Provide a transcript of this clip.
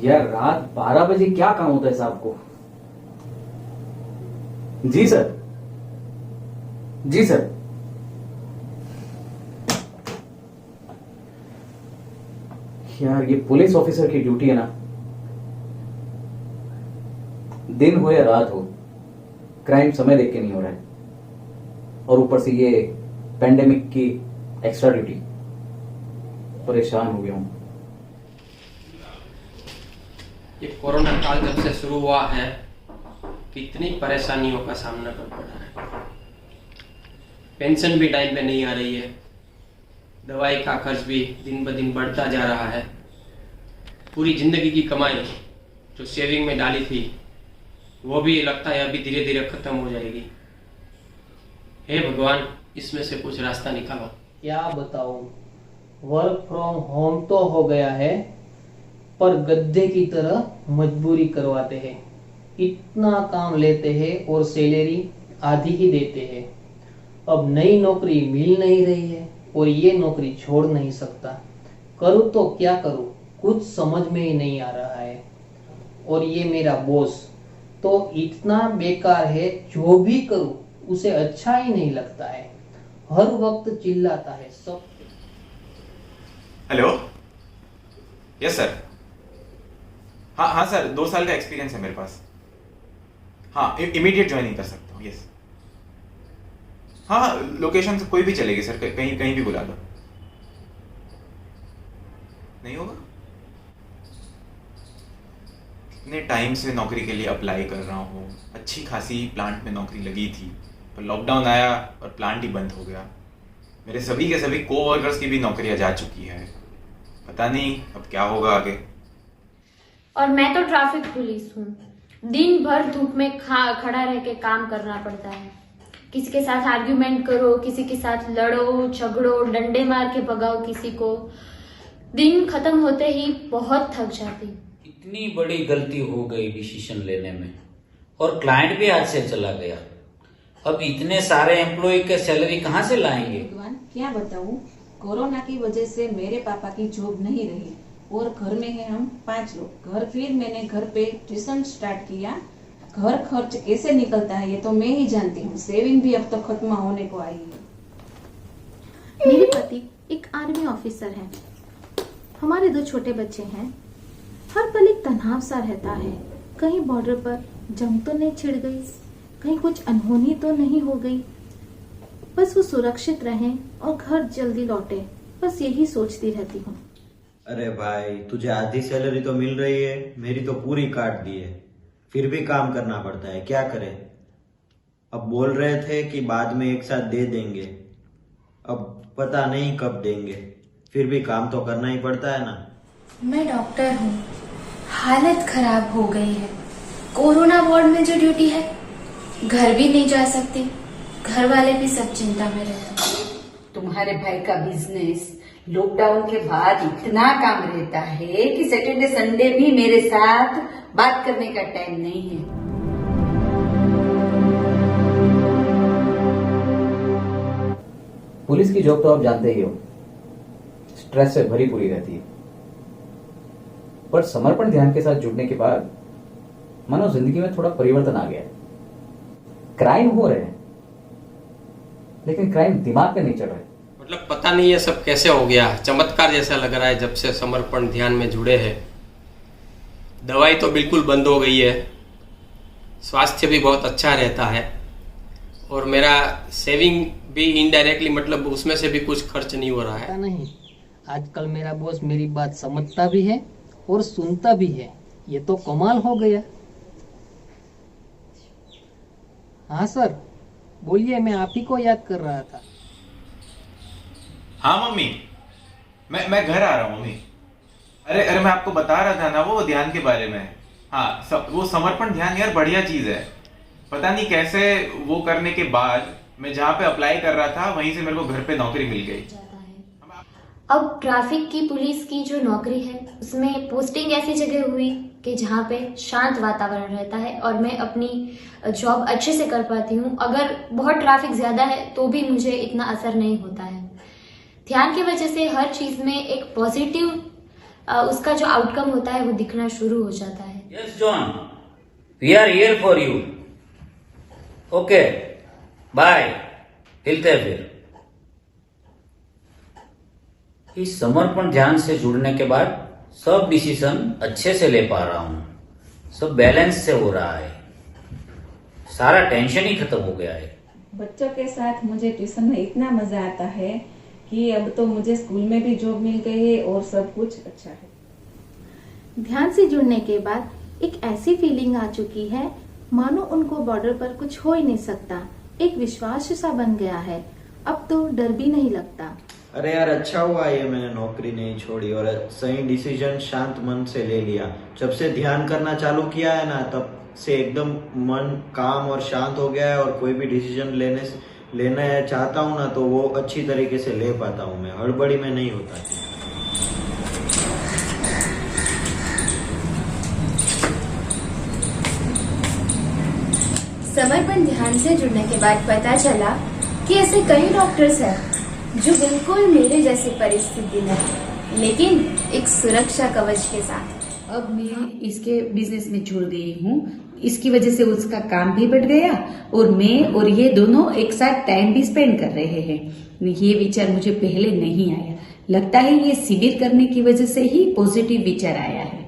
यार रात 12 बजे क्या काम होता है साहब को? जी सर, जी सर। यार ये पुलिस ऑफिसर की ड्यूटी है ना, दिन हो या रात हो, क्राइम समय देख के नहीं हो रहा है, और ऊपर से ये पेंडेमिक की एक्स्ट्रा ड्यूटी। परेशान हो गया हूं। ये कोरोना काल जब से शुरू हुआ है, कितनी परेशानियों का सामना कर पड़ा है। पेंशन भी टाइम पे नहीं आ रही है, दवाई का खर्च भी दिन ब दिन बढ़ता जा रहा है। पूरी जिंदगी की कमाई जो सेविंग में डाली थी, वो भी लगता है अभी धीरे धीरे खत्म हो जाएगी। हे भगवान, इसमें से कुछ रास्ता निकालो। क्या बताऊं, वर्क फ्रॉम होम तो हो गया है, पर गद्दे की तरह मजबूरी करवाते हैं। इतना काम लेते हैं और सैलरी आधी ही देते हैं। अब नई नौकरी मिल नहीं रही है और ये नौकरी छोड़ नहीं सकता। करूँ तो क्या करूँ, कुछ समझ में ही नहीं आ रहा है। और ये मेरा बॉस तो इतना बेकार है, जो भी करूँ उसे अच्छा ही नहीं लगता है। हर वक्त चिल्लाता है सब। Hello, yes sir. हाँ सर, 2 साल का एक्सपीरियंस है मेरे पास। हाँ, इमीडिएट ज्वाइनिंग कर सकता हूँ। यस। हाँ, लोकेशन से कोई भी चलेगी सर, कहीं कहीं भी बुला दो। नहीं होगा? इतने टाइम से नौकरी के लिए अप्लाई कर रहा हूँ, अच्छी खासी प्लांट में नौकरी लगी थी, पर लॉकडाउन आया और प्लांट ही बंद हो गया। मेरे सभी के सभी कोवर्कर्स की भी नौकरियां जा चुकी है। पता नहीं अब क्या होगा आगे। और मैं तो ट्रैफिक पुलिस हूँ। दिन भर धूप में खड़ा रह के काम करना पड़ता है। किसी के साथ आर्ग्यूमेंट करो, किसी के साथ लड़ो झगड़ो, डंडे मार के भगाओ किसी को। दिन खत्म होते ही बहुत थक जाती। इतनी बड़ी गलती हो गई डिसीजन लेने में, और क्लाइंट भी हाथ से चला गया। अब इतने सारे एम्प्लॉय के सैलरी कहाँ से लाएंगे? भगवान, क्या बताऊं, कोरोना की वजह से मेरे पापा की जॉब नहीं रही और घर में है हम 5 लोग। फिर मैंने घर पे ट्यूशन स्टार्ट किया। घर खर्च कैसे निकलता है ये तो मैं ही जानती हूँ। सेविंग भी अब तो खत्म होने को आई है। मेरे पति एक आर्मी ऑफिसर हैं। हमारे 2 छोटे बच्चे हैं। हर पल एक तनाव सा रहता है। कहीं बॉर्डर पर जंग तो नहीं छिड़ गई, कहीं कुछ अनहोनी तो नहीं हो गई। बस वो सुरक्षित रहें और घर जल्दी लौटे, बस यही सोचती रहती हूँ। अरे भाई, तुझे आधी सैलरी तो मिल रही है, मेरी तो पूरी काट दी है। फिर भी काम करना पड़ता है, क्या करें। अब बोल रहे थे कि बाद में एक साथ दे देंगे, अब पता नहीं कब देंगे। फिर भी काम तो करना ही पड़ता है ना। मैं डॉक्टर हूँ, हालत खराब हो गई है। कोरोना वार्ड में जो ड्यूटी है, घर भी नहीं जा सकती। घर वाले भी सब चिंता में रहते हैं। तुम्हारे भाई का बिजनेस लॉकडाउन के बाद इतना काम रहता है कि सैटरडे संडे भी मेरे साथ बात करने का टाइम नहीं है। पुलिस की जॉब तो आप जानते ही हो, स्ट्रेस से भरी पूरी रहती है। पर समर्पण ध्यान के साथ जुड़ने के बाद मानो जिंदगी में थोड़ा परिवर्तन आ गया है। क्राइम हो रहे हैं, लेकिन क्राइम दिमाग पे नहीं चढ़ रहे। मतलब पता नहीं ये सब कैसे हो गया, चमत्कार जैसा लग रहा है जब से समर्पण ध्यान में जुड़े हैं। दवाई तो बिल्कुल बंद हो गई है, स्वास्थ्य भी बहुत अच्छा रहता है, और मेरा सेविंग भी इनडायरेक्टली मतलब उसमें से भी कुछ खर्च नहीं हो रहा है। नहीं, आजकल मेरा बॉस मेरी बात समझता भी है और सुनता भी है। ये तो कमाल हो गया। हाँ सर, बोलिए, मैं आप ही को याद कर रहा था। हाँ मम्मी, मैं घर आ रहा हूँ मम्मी। अरे मैं आपको बता रहा था ना वो ध्यान के बारे में। हाँ, वो समर्पण ध्यान यार बढ़िया चीज है। पता नहीं कैसे वो करने के बाद मैं जहाँ पे अप्लाई कर रहा था वहीं से मेरे को घर पे नौकरी मिल गई। अब ट्रैफिक की पुलिस की जो नौकरी है, उसमें पोस्टिंग ऐसी जगह हुई कि जहाँ पे शांत वातावरण रहता है और मैं अपनी जॉब अच्छे से कर पाती हूँ। अगर बहुत ट्रैफिक ज्यादा है तो भी मुझे इतना असर नहीं होता है। ध्यान की वजह से हर चीज में एक पॉजिटिव उसका जो आउटकम होता है वो दिखना शुरू हो जाता है। Yes John, we are here for you. Okay, bye, मिलते हैं फिर। इस समर्पण ध्यान से जुड़ने के बाद सब डिसीजन अच्छे से ले पा रहा हूँ, सब बैलेंस से हो रहा है, सारा टेंशन ही खत्म हो गया है। बच्चों के साथ मुझे ट्यूशन में इतना मजा आता है कि अब तो मुझे स्कूल में भी जॉब मिल गई है और सब कुछ अच्छा है। ध्यान से जुड़ने के बाद एक ऐसी फीलिंग आ चुकी है मानो उनको बॉर्डर पर कुछ हो ही नहीं सकता। एक विश्वास सा बन गया है, अब तो डर भी नहीं लगता। अरे यार, अच्छा हुआ ये मैंने नौकरी नहीं छोड़ी और सही डिसीजन शांत मन से ले लिया। जब से ध्यान करना चालू किया है ना, तब से एकदम मन काम और शांत हो गया है और कोई भी डिसीजन लेना चाहता हूँ ना, तो वो अच्छी तरीके से ले पाता हूँ। मैं हड़बड़ी में नहीं होता। समर्पण ध्यान से जुड़ने के बाद पता चला कि ऐसे कई डॉक्टर्स हैं जो बिल्कुल मेरे जैसी परिस्थिति में हैं, लेकिन एक सुरक्षा कवच के साथ। अब मैं इसके बिजनेस में जुड़ गई हूँ। इसकी वजह से उसका काम भी बढ़ गया और मैं और ये दोनों एक साथ टाइम भी स्पेंड कर रहे हैं। ये विचार मुझे पहले नहीं आया। लगता है ये शिविर करने की वजह से ही पॉजिटिव विचार आया है।